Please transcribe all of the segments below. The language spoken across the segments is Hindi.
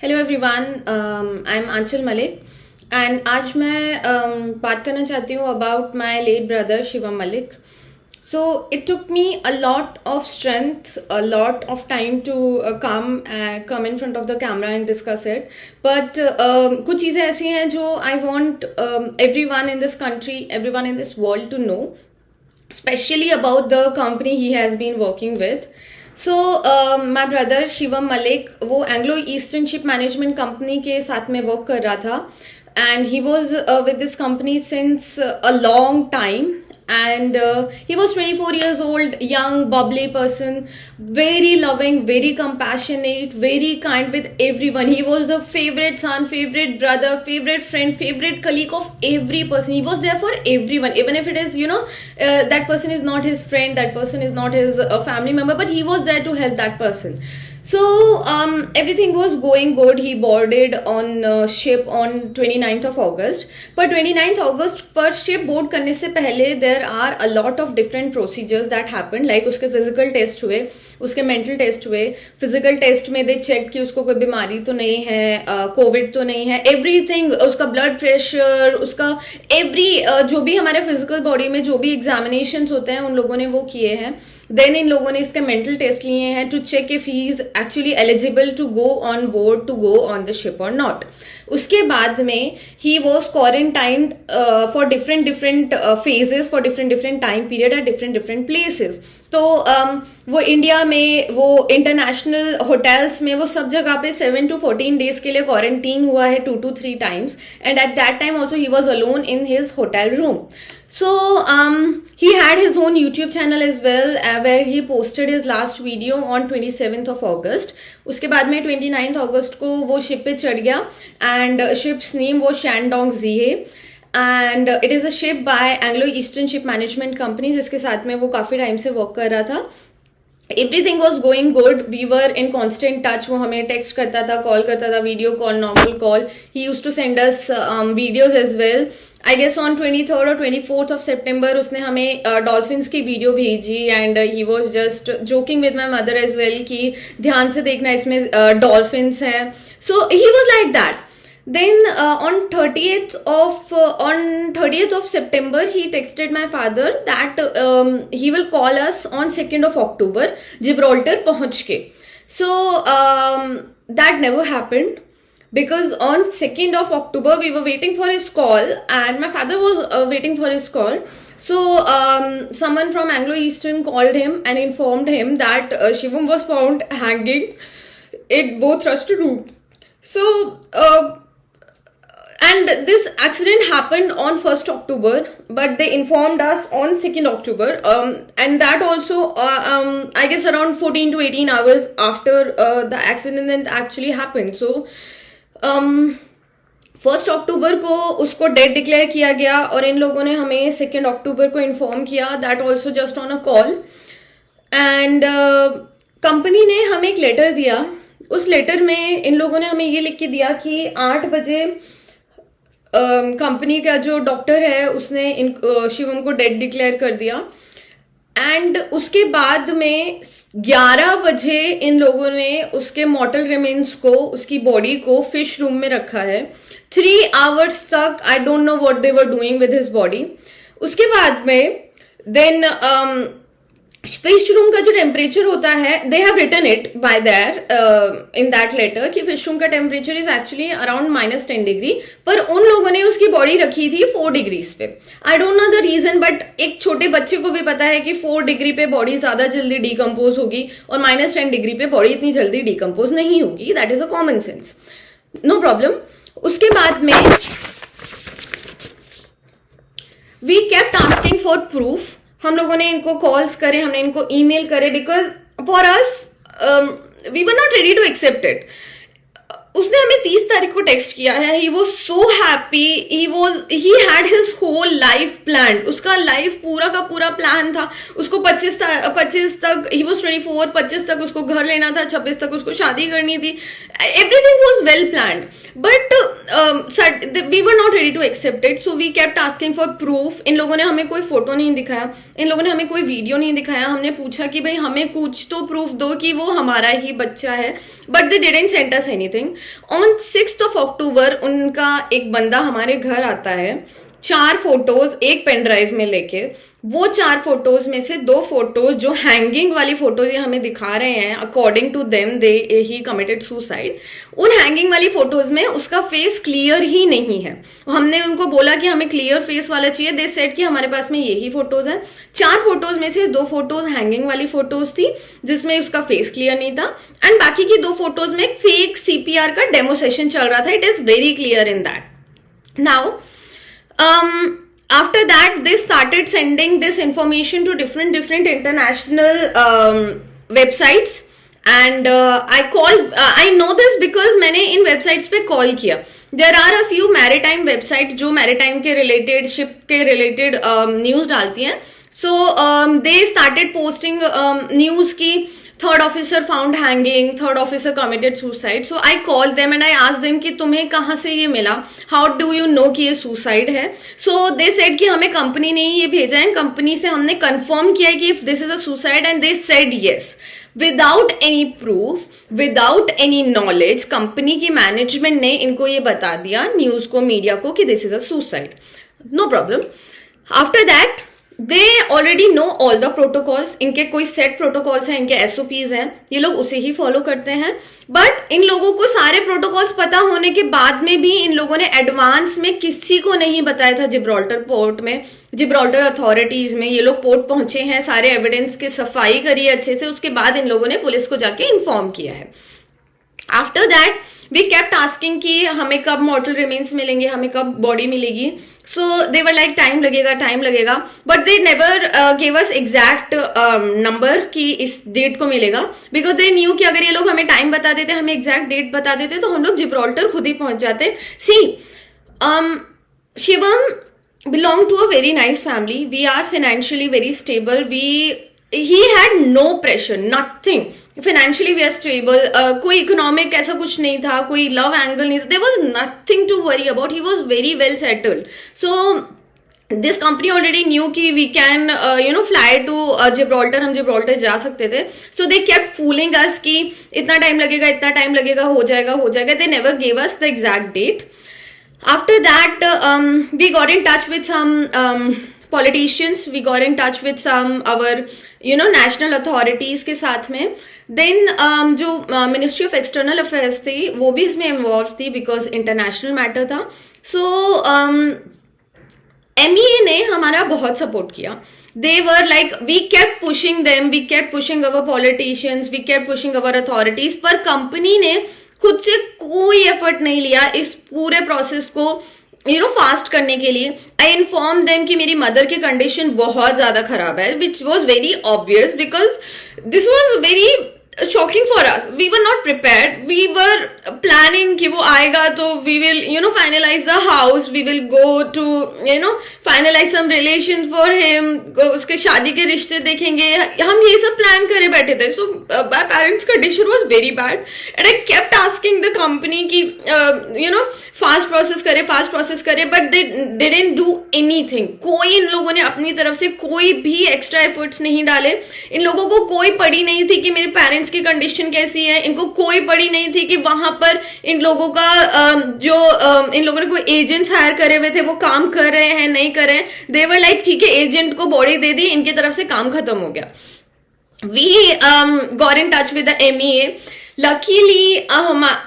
Hello everyone, I am Aanchal Malik and आज मैं बात करना चाहती हूँ about my late brother Shivam Malik. So it took me a lot of strength, a lot of time to come in front of the camera and discuss it. But कुछ चीज़ें ऐसी हैं जो I want everyone in this country, everyone in this world to know, especially about the company he has been working with. So my brother Shivam Malik वो Anglo eastern ship management company के साथ में वर्क कर रहा था and he was with this company since a long time. And he was 24 years old, young, bubbly person, very loving, very compassionate, very kind with everyone. He was the favorite son, favorite brother, favorite friend, favorite colleague of every person. He was there for everyone, even if it is, that person is not his friend, that person is not his family member, but he was there to help that person. So everything was going good. He boarded on ship on 29th of August. पर 29th August पर ship board करने से पहले there are a lot of different procedures that happened. Like उसके physical test हुए, उसके mental test हुए. Physical test में they checked कि उसको कोई बीमारी तो नहीं है, कोविड तो नहीं है, everything, उसका blood pressure, उसका every जो भी हमारे physical body में जो भी examinations होते हैं उन लोगों ने वो किए हैं. देन इन लोगों ने इसके मेंटल टेस्ट लिए हैं to check if he is actually eligible to go on board, to go on the ship or not. उसके बाद में he was quarantined for different phases, for different time period at different places. तो वो इंडिया में, वो इंटरनेशनल होटल्स में, वो सब जगह पे 7 to 14 डेज के लिए क्वारंटीन हुआ है 2 to 3 times. And at that time also he was alone in his hotel room. So he had his own YouTube channel as well, where he posted his last video on 27th of August. उसके बाद में 29th August को वो शिप पे चढ़ गया and ship's name वो Shandong Zhe and it is a ship by Anglo Eastern Ship Management Company जिसके साथ में वो काफी टाइम से वर्क कर रहा था. Everything was going good. We were in constant touch. वो हमें टेक्स्ट करता था, कॉल करता था, video call, normal call. He used to send us videos as well. I guess on 23rd or 24th of September उसने हमें डॉल्फिन्स की वीडियो भेजी and he was just joking with my mother as well कि ध्यान से देखना इसमें डॉल्फिन्स हैं. So he was like that. Then on 30th of September, he texted my father that he will call us on 2nd of October, Gibraltar पहुंच के. So that never happened. Because on 2nd of October, we were waiting for his call and my father was waiting for his call. So, someone from Anglo Eastern called him and informed him that Shivam was found hanging in both thrust room. So, and this accident happened on 1st October, but they informed us on 2nd October. And that also, I guess around 14 to 18 hours after the accident actually happened. So, 1st October को उसको डेड डिक्लेयर किया गया और इन लोगों ने हमें 2nd October को इन्फॉर्म किया, that also just on a call. And company ने हमें एक लेटर दिया. उस लेटर में इन लोगों ने हमें ये लिख के दिया कि 8 बजे कंपनी का जो डॉक्टर है उसने शिवम को डेड डिक्लेयर कर दिया. एंड उसके बाद में 11 बजे इन लोगों ने उसके मॉर्टल रिमेन्स को, उसकी बॉडी को फिश रूम में रखा है 3 hours तक. आई don't know what they were doing with his body. उसके बाद में देन फिश रूम का जो टेम्परेचर होता है, they have written it by there in that letter कि फिश रूम का temperature is actually around -10 degree, पर उन लोगों ने उसकी बॉडी रखी थी 4 डिग्रीज पे. I don't know the reason, but एक छोटे बच्चे को भी पता है कि 4 डिग्री पे बॉडी ज्यादा जल्दी डिकम्पोज होगी और -10 डिग्री पे बॉडी इतनी जल्दी डिकम्पोज नहीं होगी. That is a common sense, no problem. उसके बाद में we kept asking for proof. हम लोगों ने इनको कॉल्स करे, हमने इनको ईमेल करे, because for us we were not ready to accept it. उसने हमें 30 तारीख को टेक्स्ट किया है. He was so happy. He had his whole life plan. उसका लाइफ पूरा का पूरा प्लान था. उसको 25 तक, ही वॉज 24, 25 तक उसको घर लेना था, 26 तक उसको शादी करनी थी. Everything was well planned, but we were not ready to accept it. So we kept asking for proof. इन लोगों ने हमें कोई फोटो नहीं दिखाया, इन लोगों ने हमें कोई वीडियो नहीं दिखाया. हमने पूछा कि भाई हमें कुछ तो प्रूफ दो कि वो हमारा ही बच्चा है, but they didn't send us anything. On 6th October उनका एक बंदा हमारे घर आता है, 4 फोटोज एक पेन ड्राइव में लेके। वो 4 फोटोज में से 2 फोटोज जो हैंगिंग वाली फोटोज ये हमें दिखा रहे हैं, according to them they he committed suicide. उन हैंगिंग वाली फोटोज में उसका फेस क्लियर ही नहीं है। हमने उनको बोला कि हमें क्लियर फेस वाला चाहिए, दे सेड कि हमारे पास में यही फोटोज है। 4 फोटोज में से 2 फोटोज हैंगिंग वाली फोटोज थी जिसमें उसका फेस क्लियर नहीं था, एंड बाकी की 2 फोटोज में एक फेक CPR का डेमो सेशन चल रहा था। It is very clear in that. Now after that they started sending this information to different international websites, and I know this because मैंने इन websites पे call किया। There are a few maritime websites जो maritime के related, ship के related news डालती हैं। So they started posting news की third officer found hanging, third officer committed suicide. So I call them and I ask them कि तुम्हें कहाँ से ये मिला, हाउ डू यू नो कि ये सुसाइड है। सो दे सेड कि हमें कंपनी ने ये भेजा है, कंपनी से हमने कंफर्म किया है कि if this is a suicide, and they said yes without any proof, without any knowledge. Company की मैनेजमेंट ने इनको ये बता दिया, न्यूज को, मीडिया को, कि this is a suicide, no problem. After that they already know all the protocols. इनके कोई सेट प्रोटोकॉल्स हैं, इनके SOPs हैं, ये लोग उसे ही फॉलो करते हैं। बट इन लोगों को सारे प्रोटोकॉल्स पता होने के बाद में भी इन लोगों ने एडवांस में किसी को नहीं बताया था। जिब्राल्टर पोर्ट में, जिब्राल्टर अथॉरिटीज में ये लोग पोर्ट पहुंचे हैं, सारे एविडेंस की सफाई करी है अच्छे से, उसके बाद इन लोगों ने पुलिस को जाके इन्फॉर्म किया है। After that we kept asking कि हमें कब मॉर्टल रिमेन्स मिलेंगे, हमें कब बॉडी मिलेगी। सो दे वर लाइक टाइम लगेगा, but they never give us exact number कि इस डेट को मिलेगा, बिकॉज दे न्यू कि अगर ये लोग हमें टाइम बता देते, हमें एग्जैक्ट डेट बता देते, तो हम लोग जिब्राल्टर खुद ही पहुंच जाते। सी Shivam belong to a very nice family. We are financially very stable. He had no pressure, nothing. Financially we are stable. कोई economic ऐसा कुछ नहीं था, कोई love angle नहीं था. There was nothing to worry about. He was very well settled. So this company already knew कि we can fly to Gibraltar. हम Gibraltar जा सकते थे. So they kept fooling us कि इतना टाइम लगेगा, हो जाएगा. They never gave us the exact date. After that, we got in touch with some politicians. We got in touch with some our national authorities के साथ में. Then जो Ministry of External Affairs थी वो भी इसमें involved थी because international matter था. So MEA ने हमारा बहुत सपोर्ट किया. They were like, we kept pushing them, we kept pushing our politicians, we kept pushing our authorities. पर कंपनी ने खुद से कोई एफर्ट नहीं लिया इस पूरे प्रोसेस को फास्ट करने के लिए. आई इन्फॉर्म देम कि मेरी मदर की कंडीशन बहुत ज्यादा खराब है, which was very obvious because this was very shocking for us. We were not prepared. We were planning कि वो आएगा तो we will finalise the house, we will go to finalise some relation for him, उसके शादी के रिश्ते देखेंगे, हम ये सब प्लान करे बैठे थे. So my parents condition was very bad and I kept asking the company की फास्ट प्रोसेस करे but they didn't do anything. कोई इन लोगों ने अपनी तरफ से कोई भी एक्स्ट्रा एफर्ट्स नहीं डाले. इन लोगों को कोई पड़ी नहीं थी कि मेरे पेरेंट्स की कंडीशन कैसी है, इनको कोई पड़ी नहीं थी कि वहां पर इन लोगों का इन लोगों ने कोई एजेंट्स हायर करे हुए थे वो काम कर रहे हैं नहीं कर रहे हैं. दे वर लाइक ठीक है एजेंट को बॉडी दे दी, इनकी तरफ से काम खत्म हो गया. We got in touch with the MEA. Luckily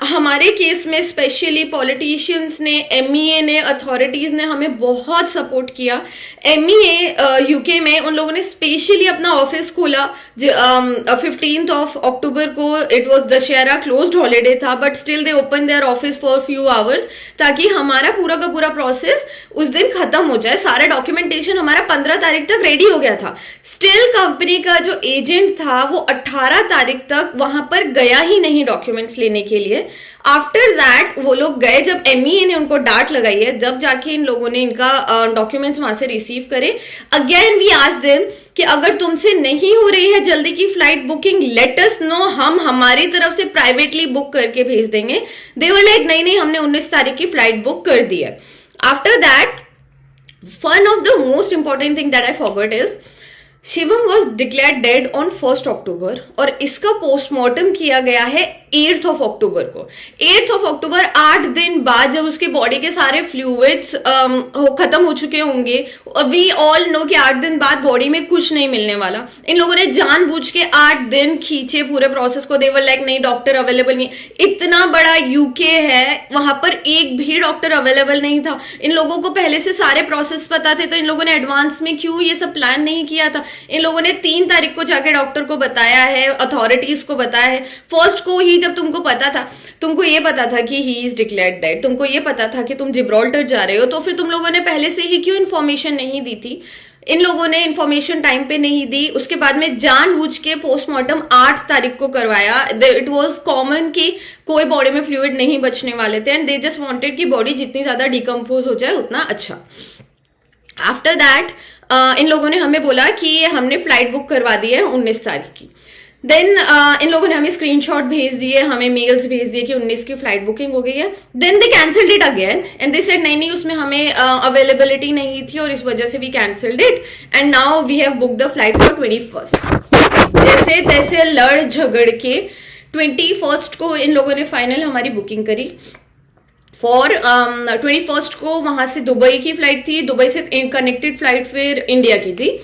हमारे केस में स्पेशली पॉलिटिशियंस ने, MEA ने, अथॉरिटीज ने हमें बहुत सपोर्ट किया. MEA UK में उन लोगों ने स्पेशली अपना ऑफिस खोला 15th October को. It was Dussehra, closed holiday था, but still they open their office for few hours ताकि हमारा पूरा का पूरा प्रोसेस उस दिन खत्म हो जाए. सारा डॉक्यूमेंटेशन हमारा 15 तारीख तक रेडी हो गया था. स्टिल कंपनी का जो एजेंट था वो 18 तारीख तक वहां पर गया ही नहीं डॉक्यूमेंट्स लेने के लिए. आफ्टर दैट वो लोग गए, जब MEA ने उनको डांट लगाई है जब जाके इन लोगों ने इनका डॉक्यूमेंट्स वहां से रिसीव करे. अगेन वी आस्क्ड देम कि अगर तुमसे नहीं हो रही है जल्दी की flight booking, let us know, हम हमारी तरफ से प्राइवेटली बुक करके भेज देंगे. दे वर लाइक नहीं हमने 19 तारीख की फ्लाइट बुक कर दी है. After that one of the most important thing that I forgot is Shivam was declared dead on 1 अक्टूबर और इसका पोस्टमार्टम किया गया है 8 अक्टूबर को। 8 अक्टूबर, 8 दिन बाद, जब उसकी बॉडी के सारे फ्लूइड्स खत्म हो चुके होंगे। वी ऑल नो कि 8 दिन बाद बॉडी में कुछ नहीं मिलने वाला। इन लोगों ने जानबूझ के 8 दिन खींचे पूरे प्रोसेस को। देवर लाइक नहीं, डॉक्टर अवेलेबल नहीं। इतना बड़ा यूके है, वहां पर एक भी डॉक्टर अवेलेबल नहीं था। इन लोगों को पहले से सारे प्रोसेस पता थे, तो इन लोगों ने एडवांस में क्यों ये सब प्लान नहीं किया था। इन लोगों ने 3 तारीख को जाके डॉक्टर को बताया है, अथॉरिटीज को बताया है। फर्स्ट को ही जब तुमको पता था, तुमको ये पता था कि ही इज डिक्लेयर्ड डेड, तुमको ये पता था कि तुम जिब्राल्टर जा रहे हो, तो फिर तुम लोगों ने पहले से ही क्यों इन्फॉर्मेशन नहीं दी थी। इन लोगों ने इन्फॉर्मेशन टाइम पे नहीं दी। उसके बाद में जानबूझ के पोस्टमार्टम 8 तारीख को करवाया। इट वाज कॉमन कि कोई बॉडी में फ्लूइड नहीं बचने वाले थे एंड दे जस्ट वांटेड कि बॉडी जितनी ज्यादा डिकम्पोज हो जाए उतना अच्छा। आफ्टर दैट इन लोगों ने हमें बोला कि हमने फ्लाइट बुक करवा दी है 19 तारीख की। देन इन लोगों ने हमें स्क्रीनशॉट भेज दिए, हमें मेल्स भेज दिए कि 19 की फ्लाइट बुकिंग हो गई है। Then they cancelled it again and they said नहीं उसमें हमें अवेलेबिलिटी नहीं थी और इस वजह से we cancelled it and now we have book the flight for 21st। जैसे तैसे लड़ झगड़ के 21st को इन लोगों ने फाइनल हमारी बुकिंग करी फॉर 21st को। वहां से दुबई की फ्लाइट थी, दुबई से कनेक्टेड फ्लाइट फिर इंडिया की थी।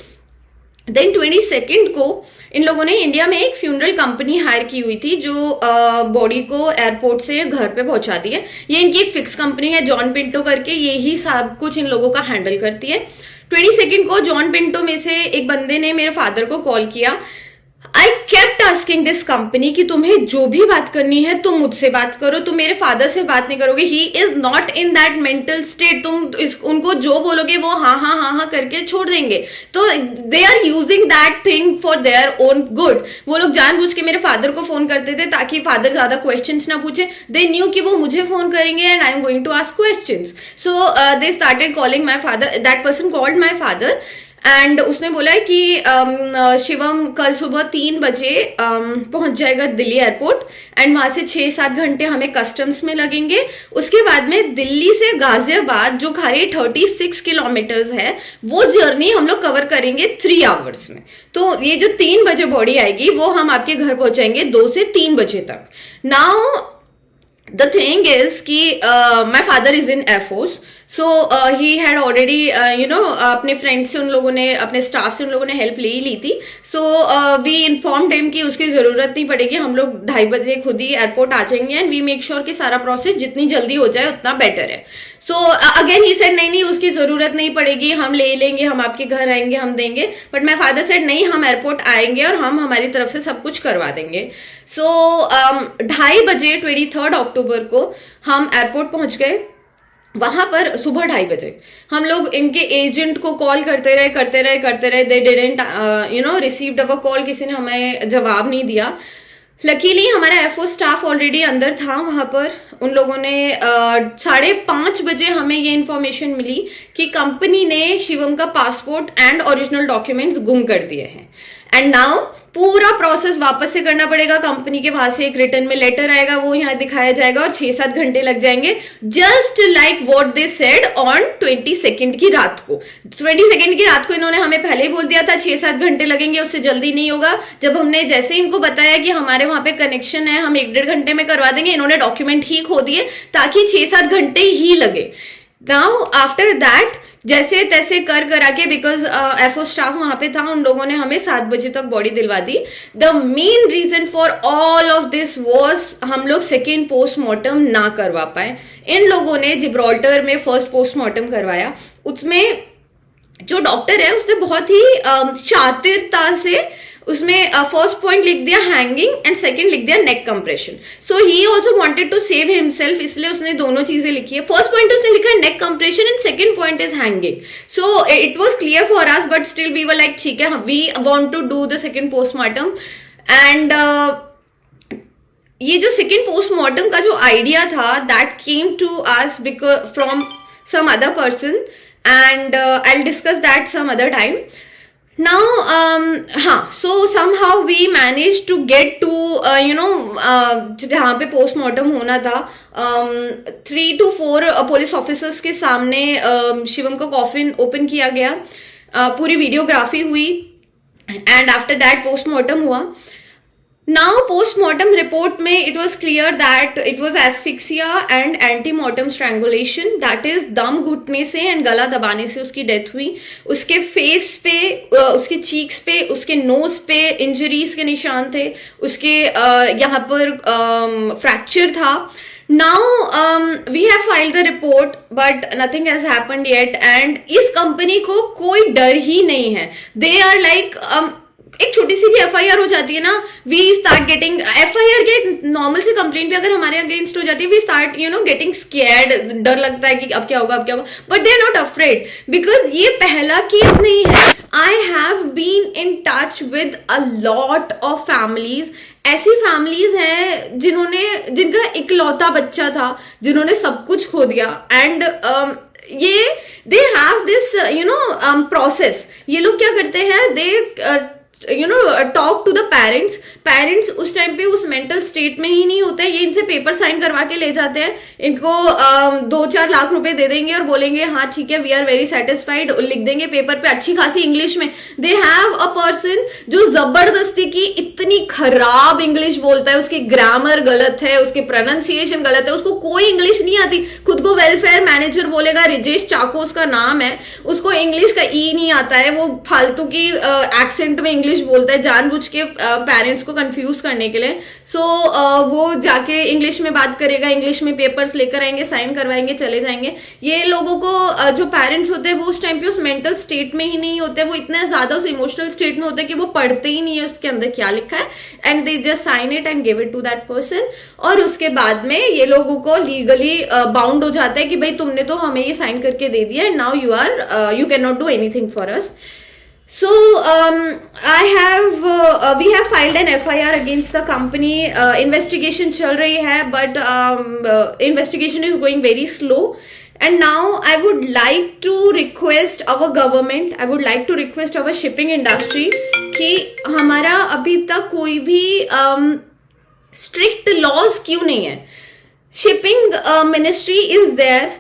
देन 22nd को इन लोगों ने इंडिया में एक फ्यूनरल कंपनी हायर की हुई थी जो बॉडी को एयरपोर्ट से घर पे पहुंचा दी है। ये इनकी एक फिक्स कंपनी है जॉन पिंटो करके, ये ही सब कुछ इन लोगों का हैंडल करती है। 22nd को जॉन पिंटो में से एक बंदे ने मेरे फादर को कॉल किया। I kept asking this company कि तुम्हें जो भी बात करनी है तुम मुझसे बात करो, तुम मेरे फादर से बात नहीं करोगे। He is not in that mental state. तुम उनको जो बोलोगे वो हाँ हाँ हाँ हाँ करके छोड़ देंगे। तो they are using that thing for their own good. वो लोग जानबूझ के मेरे फादर को फोन करते थे ताकि फादर ज्यादा क्वेश्चंस ना पूछे। दे न्यू कि वो मुझे फोन करेंगे and I am going to ask questions. So they started calling my father. That person called my father and उसने बोला है कि शिवम कल सुबह 3 बजे पहुंच जाएगा दिल्ली एयरपोर्ट एंड वहां से 6-7 घंटे हमें कस्टम्स में लगेंगे। उसके बाद में दिल्ली से गाजियाबाद जो खाली 36 किलोमीटर्स है वो जर्नी हम लोग कवर करेंगे 3 आवर्स में। तो ये जो 3 बजे बॉडी आएगी वो हम आपके घर पहुंचाएंगे 2 से 3 बजे तक। नाउ द थिंग इज कि my father is in air force, so he had already अपने फ्रेंड से उन लोगों ने, अपने स्टाफ से उन लोगों ने हेल्प ले ही ली थी। सो वी इन्फॉर्म्ड हिम कि उसकी जरूरत नहीं पड़ेगी, हम लोग 2:30 बजे खुद ही एयरपोर्ट आ जाएंगे एंड वी मेक श्योर कि सारा प्रोसेस जितनी जल्दी हो जाए उतना बेटर है। सो अगेन ही सेड नहीं उसकी जरूरत नहीं पड़ेगी, हम ले लेंगे, हम आपके घर आएंगे, हम देंगे। बट माय फादर सेड नहीं, हम एयरपोर्ट आएंगे और हम हमारी तरफ से सब कुछ करवा देंगे। सो 2:30 बजे 23 अक्टूबर को हम एयरपोर्ट पहुंच गए। वहां पर सुबह 2:30 बजे हम लोग इनके एजेंट को कॉल करते रहे। They didn't received our call, किसी ने हमें जवाब नहीं दिया। लकीली हमारा एयरफोर्स स्टाफ ऑलरेडी अंदर था वहां पर। उन लोगों ने 5:30 बजे हमें ये इन्फॉर्मेशन मिली कि कंपनी ने शिवम का पासपोर्ट एंड ओरिजिनल डॉक्यूमेंट्स गुम कर दिए हैं एंड नाउ पूरा प्रोसेस वापस से करना पड़ेगा। कंपनी के वहां से एक रिटर्न में लेटर आएगा, वो यहाँ दिखाया जाएगा और 6-7 घंटे लग जाएंगे। Just like what they said on 22nd की रात को। 22nd की रात को इन्होंने हमें पहले ही बोल दिया था 6-7 घंटे लगेंगे, उससे जल्दी नहीं होगा। जब हमने जैसे इनको बताया कि हमारे वहां पे कनेक्शन है, हम 1-1.5 घंटे में करवा देंगे, इन्होंने डॉक्यूमेंट ही खो दिए ताकि 6-7 घंटे ही लगे। नाउ आफ्टर दैट जैसे तैसे कर करा के, बिकॉज एयरफोर्स स्टाफ वहां पे था, उन लोगों ने हमें 7 बजे तक बॉडी दिलवा दी। The main reason for all of this was हम लोग सेकेंड पोस्टमार्टम ना करवा पाए। इन लोगों ने जिब्राल्टर में फर्स्ट पोस्टमार्टम करवाया। उसमें जो डॉक्टर है उसने बहुत ही शातिरता से उसमें फर्स्ट पॉइंट लिख दिया हैंगिंग एंड सेकंड लिख दिया neck compression. So he also wanted to save himself, इसलिए उसने दोनों चीजें लिखी है। फर्स्ट पॉइंट उसने लिखा है neck compression and second point is hanging. So it was clear for us but still we were like ठीक है, we want to do the second postmortem. And ये जो सेकंड पोस्टमार्टम का जो आइडिया था that came to us because from some other person and I will discuss that some other time. Now, so somehow we managed to get to, जहाँ पे पोस्टमार्टम होना था, 3 to 4 पुलिस ऑफिसर्स के सामने शिवम का कॉफिन ओपन किया गया। पूरी वीडियोग्राफी हुई एंड आफ्टर दैट पोस्टमार्टम हुआ. नाउ पोस्टमार्टम रिपोर्ट में it was clear that it was asphyxia and antemortem strangulation, that is दम घुटने से एंड गला दबाने से उसकी डेथ हुई. उसके फेस पे, उसके चीक्स पे, उसके नोज पे इंजरीज के निशान थे, उसके यहाँ पर फ्रैक्चर था. Now we have filed the report but nothing has happened yet and इस कंपनी को कोई डर ही नहीं है. They are like एक छोटी सी भी एफआईआर हो जाती है ना, वी स्टार्ट गेटिंग एफआईआर के नॉर्मल से कंप्लेंट भी अगर हमारे अगेंस्ट हो जाती है, वी स्टार्ट गेटिंग स्केयर्ड, डर लगता है कि अब क्या होगा अब क्या होगा, but they are not afraid because ये पहला केस नहीं है. I have been in touch with a lot of families. ऐसी फैमिलीज हैं जिनका इकलौता बच्चा था, जिन्होंने सब कुछ खो दिया एंड ये दे हैव दिस प्रोसेस. ये लोग क्या करते हैं, they talk to the parents उस टाइम पे उस मेंटल स्टेट में ही नहीं होते. ये इनसे पेपर साइन करवा के ले जाते हैं, इनको 2-4 लाख रुपए दे देंगे और बोलेंगे हाँ ठीक है वी आर वेरी सेटिस्फाइड, लिख देंगे पेपर पे अच्छी खासी इंग्लिश में. दे हैव अ पर्सन जो जबरदस्ती की इतनी खराब इंग्लिश बोलता है, उसकी ग्रामर गलत है, उसके प्रोनाउंसिएशन गलत है, उसको कोई इंग्लिश नहीं आती, खुद को वेलफेयर मैनेजर बोलेगा, रिजेश चाको उसका नाम है, उसको इंग्लिश का ई नहीं आता है, वो फालतू की एक्सेंट में इंग्लिश बोलता है जानबूझ के पेरेंट्स को कंफ्यूज करने के लिए. सो वो जाके इंग्लिश में बात करेगा, इंग्लिश में पेपर्स लेकर आएंगे, साइन करवाएंगे, चले जाएंगे. ये लोगों को जो पेरेंट्स होते हैं वो उस टाइम पे उस मेंटल स्टेट में ही नहीं होते, वो इतना ज्यादा उस इमोशनल स्टेट में होते हैं कि वो पढ़ते ही नहीं है उसके अंदर क्या लिखा है and they just sign it and give it to that person. और उसके बाद में ये लोगों को लीगली बाउंड हो जाता है कि भाई तुमने तो हमें ये साइन करके दे दिया and now you can not do anything for us. So we have filed an FIR against the company. Investigation चल रही है but investigation is going very slow. And now I would like to request our government, I would like to request our shipping industry कि हमारा अभी तक कोई भी strict laws क्यों नहीं है. Shipping ministry is there.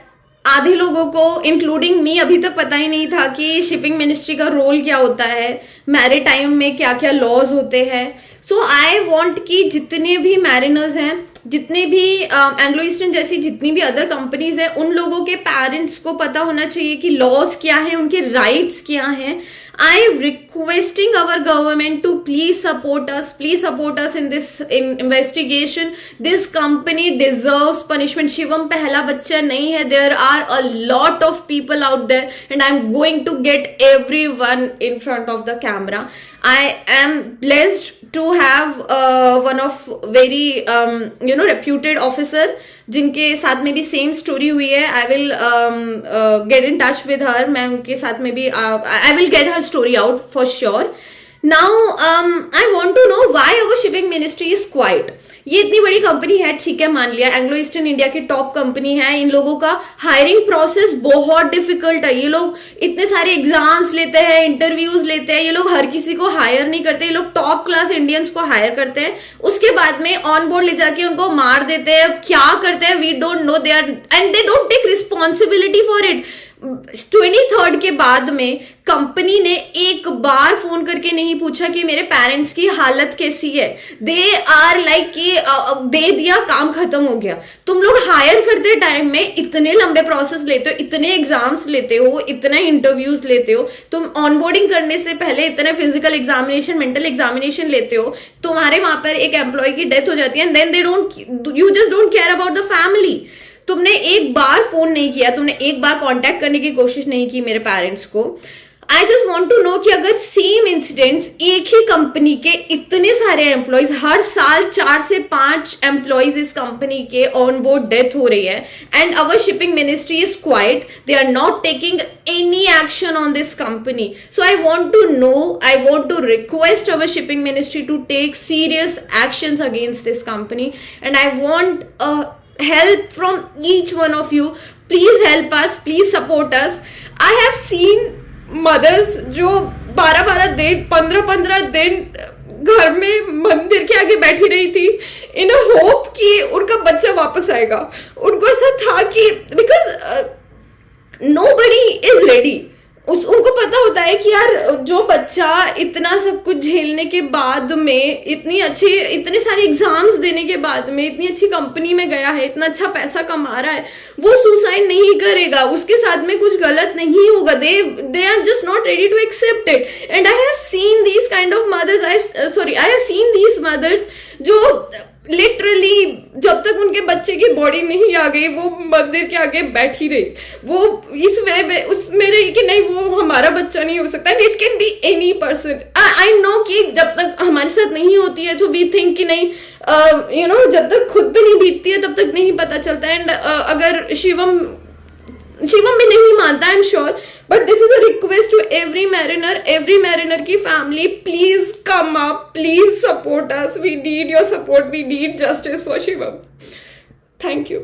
आधे लोगों को इंक्लूडिंग मी अभी तक पता ही नहीं था कि शिपिंग मिनिस्ट्री का रोल क्या होता है, मैरीटाइम में क्या क्या लॉज होते हैं. सो आई वांट कि जितने भी मैरिनर्स हैं, जितने भी एंग्लो ईस्टर्न जैसी जितनी भी अदर कंपनीज हैं, उन लोगों के पेरेंट्स को पता होना चाहिए कि लॉज क्या है, उनके राइट्स क्या हैं. I am requesting our government to please support us in this investigation. This company deserves punishment. Shivam पहला बच्चा नहीं है. There are a lot of people out there and I am going to get everyone in front of the camera. I am blessed to have one of very reputed officer जिनके साथ में भी सेम स्टोरी हुई है. I will get in touch with her. मैं उनके साथ में भी I will get her story out for sure. Now I want to know why our shipping ministry is quiet. ये इतनी बड़ी कंपनी है, ठीक है मान लिया, एंग्लो ईस्टर्न इंडिया की टॉप कंपनी है, इन लोगों का हायरिंग प्रोसेस बहुत डिफिकल्ट है. ये लोग इतने सारे एग्जाम्स लेते हैं, इंटरव्यूज लेते हैं, ये लोग हर किसी को हायर नहीं करते, ये लोग टॉप क्लास इंडियंस को हायर करते हैं, उसके बाद में ऑन बोर्ड ले जाके उनको मार देते हैं. क्या करते हैं we don't know. They are and they don't take responsibility for it. 23rd के बाद में कंपनी ने एक बार फोन करके नहीं पूछा कि मेरे पेरेंट्स की हालत कैसी है. दे आर लाइक कि दे दिया, काम खत्म हो गया. तुम लोग हायर करते टाइम में इतने लंबे प्रोसेस लेते हो, इतने एग्जाम्स लेते हो, इतने इंटरव्यूज लेते हो, तुम ऑनबोर्डिंग करने से पहले इतने फिजिकल एग्जामिनेशन, मेंटल एग्जामिनेशन लेते हो, तुम्हारे वहां पर एक एम्प्लॉय की डेथ हो जाती है and then they don't, you just don't care about the family. तुमने एक बार फोन नहीं किया, तुमने एक बार कांटेक्ट करने की कोशिश नहीं की मेरे पेरेंट्स को. I just want to know कि अगर सेम इंसिडेंट्स एक ही कंपनी के इतने सारे एम्प्लॉयज, हर साल 4 से 5 एम्प्लॉयज इस कंपनी के ऑन बोर्ड डेथ हो रही है and our shipping ministry is quiet, they are not taking any action on this company. So I want to know, I want to request our shipping ministry to take serious actions against this company and I want help from each one of you. Please help us, please support us. I have seen mothers जो 12-12 दिन, 15-15 दिन घर में मंदिर के आगे बैठी रही थी इन अ होप कि उनका बच्चा वापस आएगा. उनको ऐसा था कि बिकॉज nobody is ready. उनको पता होता है कि यार जो बच्चा इतना सब कुछ झेलने के बाद में, इतने सारे एग्जाम्स देने के बाद में इतनी अच्छी कंपनी में गया है, इतना अच्छा पैसा कमा रहा है, वो सुसाइड नहीं करेगा, उसके साथ में कुछ गलत नहीं होगा. They are just not ready to accept it. And I have seen these kind of mothers, I have seen these mothers जो लिटरली जब तक उनके बच्चे की बॉडी नहीं आ गई वो मंदिर के आगे बैठी रही, वो इस वे में उसमें रही कि नहीं वो हमारा बच्चा नहीं हो सकता. It can be any person. I know कि जब तक हमारे साथ नहीं होती है तो वी थिंक कि नहीं, जब तक खुद पे नहीं बीतती है तब तक नहीं पता चलता. एंड अगर शिवम भी नहीं मानता, I am sure, but this is a request to every mariner की family, please come up, please support us, we need your support, we need justice for Shivam. Thank you.